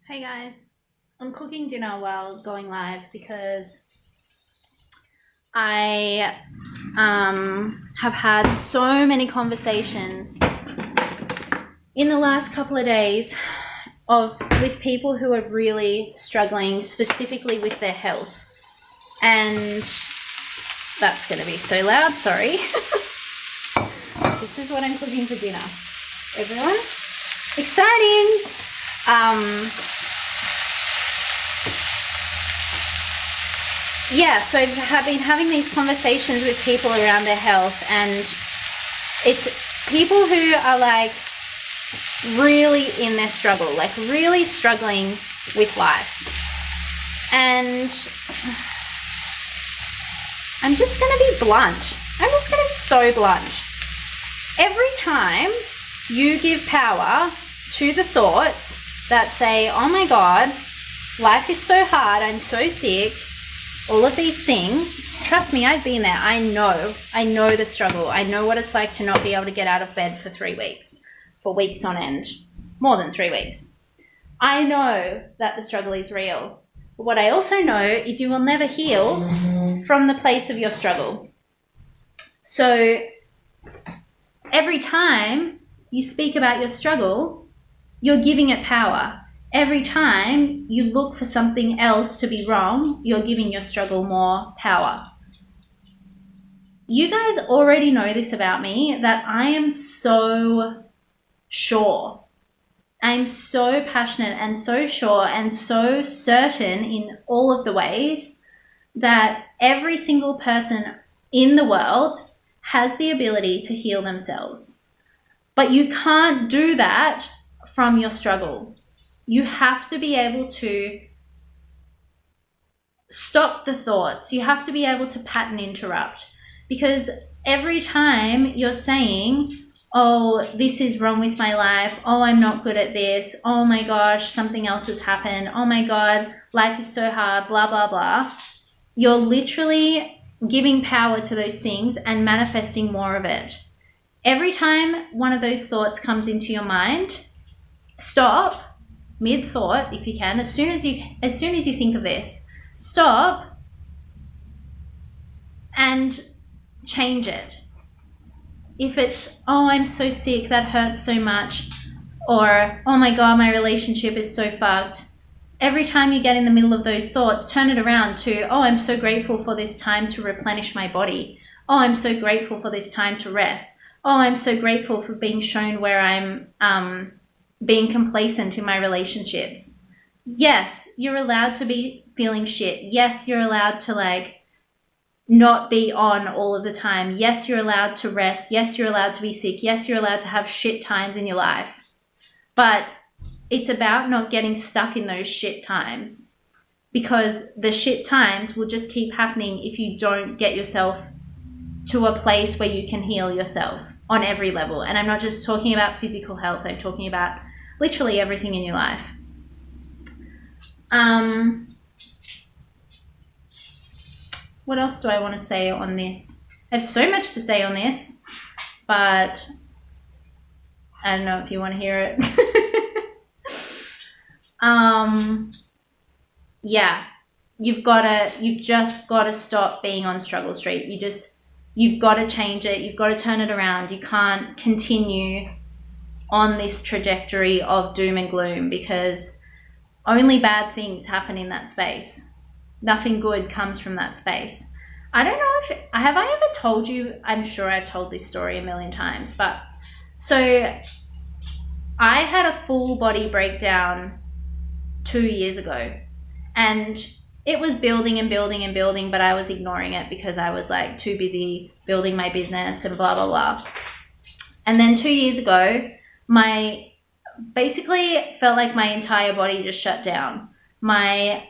Hey guys, I'm cooking dinner while going live because I have had so many conversations in the last couple of days with people who are really struggling specifically with their health, and that's going to be so loud, sorry. This is what I'm cooking for dinner. Everyone, exciting. Yeah, so I've been having these conversations with people around their health, and it's people who are like really in their struggle, like really struggling with life. And I'm just going to be blunt. I'm just going to be so blunt. Every time you give power to the thoughts that say, oh my God, life is so hard, I'm so sick, all of these things, trust me, I've been there. I know the struggle. I know what it's like to not be able to get out of bed for 3 weeks, for weeks on end, more than 3 weeks. I know that the struggle is real. But what I also know is you will never heal from the place of your struggle. So every time you speak about your struggle, you're giving it power. Every time you look for something else to be wrong, you're giving your struggle more power. You guys already know this about me, that I am so sure. I'm so passionate and so sure and so certain in all of the ways that every single person in the world has the ability to heal themselves. But you can't do that from your struggle. You have to be able to stop the thoughts. You have to be able to pattern interrupt, because every time you're saying, oh, this is wrong with my life, oh, I'm not good at this, oh my gosh, something else has happened, oh my God, life is so hard, blah, blah, blah, you're literally giving power to those things and manifesting more of it. Every time one of those thoughts comes into your mind, stop mid-thought if you can. As soon as you think of this, stop and change it. If it's, oh, I'm so sick, that hurts so much, or oh my God, my relationship is so fucked, every time you get in the middle of those thoughts, turn it around to, oh, I'm so grateful for this time to replenish my body. Oh, I'm so grateful for this time to rest. Oh, I'm so grateful for being shown where I'm being complacent in my relationships. Yes, you're allowed to be feeling shit. Yes, you're allowed to like not be on all of the time. Yes, you're allowed to rest. Yes, you're allowed to be sick. Yes, you're allowed to have shit times in your life. But it's about not getting stuck in those shit times, because the shit times will just keep happening if you don't get yourself to a place where you can heal yourself on every level. And I'm not just talking about physical health. I'm talking about literally everything in your life. What else do I want to say on this? I have so much to say on this, but I don't know if you want to hear it. Yeah, you've just got to stop being on struggle street. You've got to change it. You've got to turn it around. You can't continue on this trajectory of doom and gloom, because only bad things happen in that space. Nothing good comes from that space. I don't know if I ever told you, I'm sure I've told this story a million times, but so I had a full body breakdown 2 years ago, and it was building and building and building, but I was ignoring it because I was like too busy building my business and blah, blah, blah. And then 2 years ago, basically felt like my entire body just shut down. My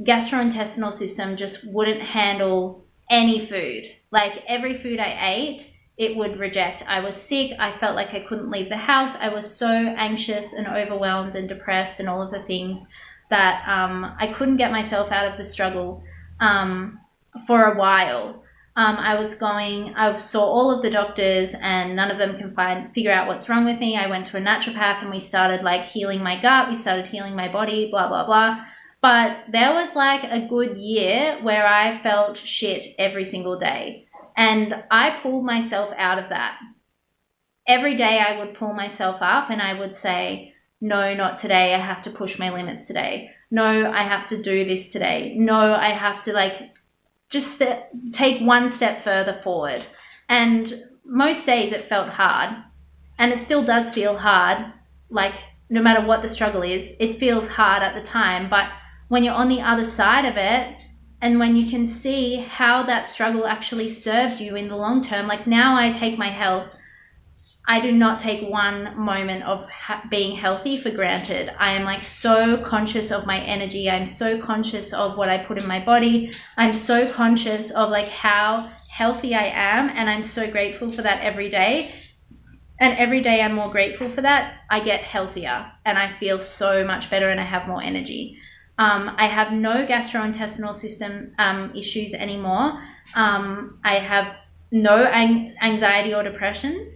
gastrointestinal system just wouldn't handle any food. Like every food I ate, it would reject. I was sick. I felt like I couldn't leave the house. I was so anxious and overwhelmed and depressed and all of the things that I couldn't get myself out of the struggle for a while. I saw all of the doctors and none of them can figure out what's wrong with me. I went to a naturopath and we started like healing my gut. We started healing my body, blah, blah, blah. But there was like a good year where I felt shit every single day. And I pulled myself out of that. Every day I would pull myself up and I would say, no, not today. I have to push my limits today. No, I have to do this today. No, I have to like just take one step further forward. And most days it felt hard, and it still does feel hard. Like no matter what the struggle is, it feels hard at the time. But when you're on the other side of it, and when you can see how that struggle actually served you in the long term, like now I take my health, I do not take one moment of being healthy for granted. I am like so conscious of my energy. I'm so conscious of what I put in my body. I'm so conscious of like how healthy I am, and I'm so grateful for that every day. And every day I'm more grateful for that, I get healthier and I feel so much better and I have more energy. I have no gastrointestinal system issues anymore. I have no anxiety or depression,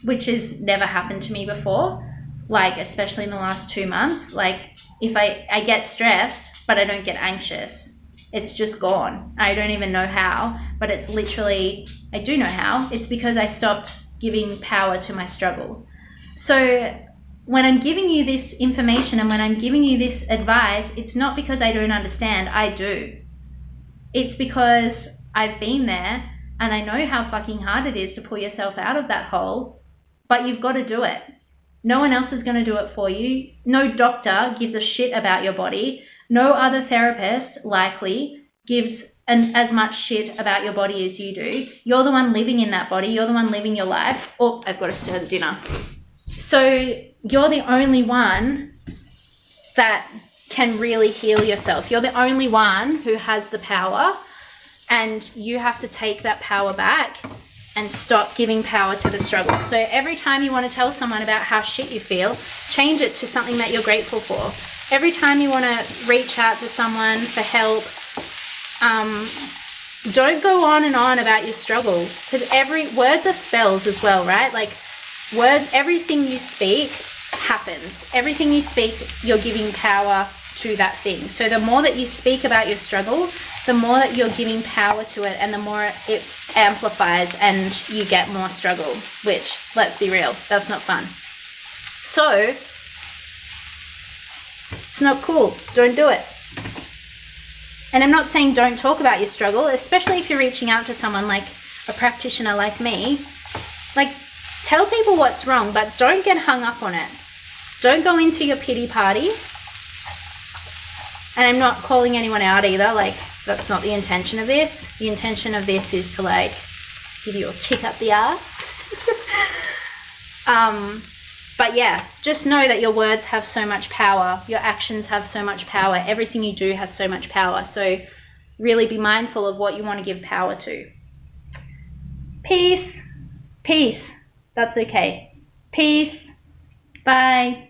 which has never happened to me before, like especially in the last 2 months. Like if I get stressed, but I don't get anxious, it's just gone. I don't even know how, but it's literally, I do know how. It's because I stopped giving power to my struggle. So when I'm giving you this information and when I'm giving you this advice, it's not because I don't understand, I do. It's because I've been there and I know how fucking hard it is to pull yourself out of that hole. But you've got to do it. No one else is going to do it for you. No doctor gives a shit about your body. No other therapist likely gives as much shit about your body as you do. You're the one living in that body. You're the one living your life. Oh, I've got to stir the dinner. So you're the only one that can really heal yourself. You're the only one who has the power, and you have to take that power back and stop giving power to the struggle. So every time you want to tell someone about how shit you feel, change it to something that you're grateful for. Every time you want to reach out to someone for help, don't go on and on about your struggle, because words are spells as well, right? Like words, everything you speak happens. Everything you speak, you're giving power to that thing. So the more that you speak about your struggle, the more that you're giving power to it, and the more it amplifies and you get more struggle, which, let's be real, that's not fun. So it's not cool. Don't do it. And I'm not saying don't talk about your struggle, especially if you're reaching out to someone like a practitioner like me. Like, tell people what's wrong, but don't get hung up on it. Don't go into your pity party. And I'm not calling anyone out either. Like, that's not the intention of this. The intention of this is to like give you a kick up the ass. But yeah, just know that your words have so much power. Your actions have so much power. Everything you do has so much power. So really be mindful of what you want to give power to. Peace. Peace. That's okay. Peace. Bye.